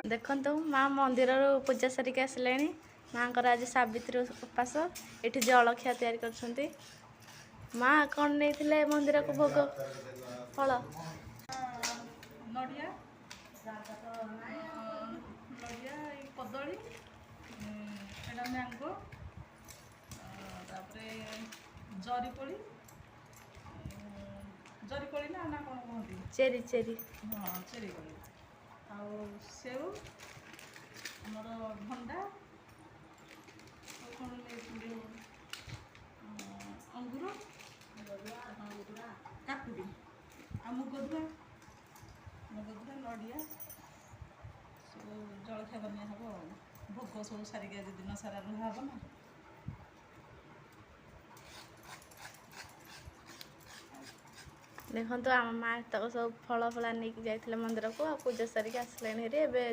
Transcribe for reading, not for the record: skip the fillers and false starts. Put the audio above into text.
ଦେଖନ୍ତୁ ମା ମନ୍ଦିରରୁ ପୂଜା ସାରିକି ଆସିଲେଣି। ମାଙ୍କର ଆଜି ସାବିତ୍ରୀ ଉପାସ। ଏଠି ଜଳଖିଆ ତିଆରି କରୁଛନ୍ତି। ମା କ'ଣ ନେଇଥିଲେ ମନ୍ଦିରକୁ ଭୋଗ ଫଳ? ନଡ଼ିଆ, ଏଇ କଦଳୀ, ଏଇଟା ମ୍ୟାଙ୍ଗୋ, ତାପରେ ଜରିକୋଳି ନା ନା କ'ଣ କୁହନ୍ତି? Cherry cherry. ହଁ, ଚେରି କୋଳି। ଆଉ ସେଉ, ଆମର ଭଣ୍ଡା, ଆଉ କ'ଣ ନେଇଥିଲି, ଅଙ୍ଗୁର, କାକୁଡ଼ି ଆଉ ମୁଗଧୁଆ, ନଡ଼ିଆ ସବୁ ଜଳଖିଆ ବନିଆ ହେବ ଆଉ। ଭୋଗ ସବୁ ସାରିକି ଆଜି ଦିନ ସାରା ରୁହା ହେବ ନା। ଦେଖନ୍ତୁ ଆମ ମା ତକ ସବୁ ଫଳ ନେଇକି ଯାଇଥିଲେ ମନ୍ଦିରକୁ, ଆଉ ପୂଜା ସାରିକି ଆସିଲେଣି ହେରି। ଏବେ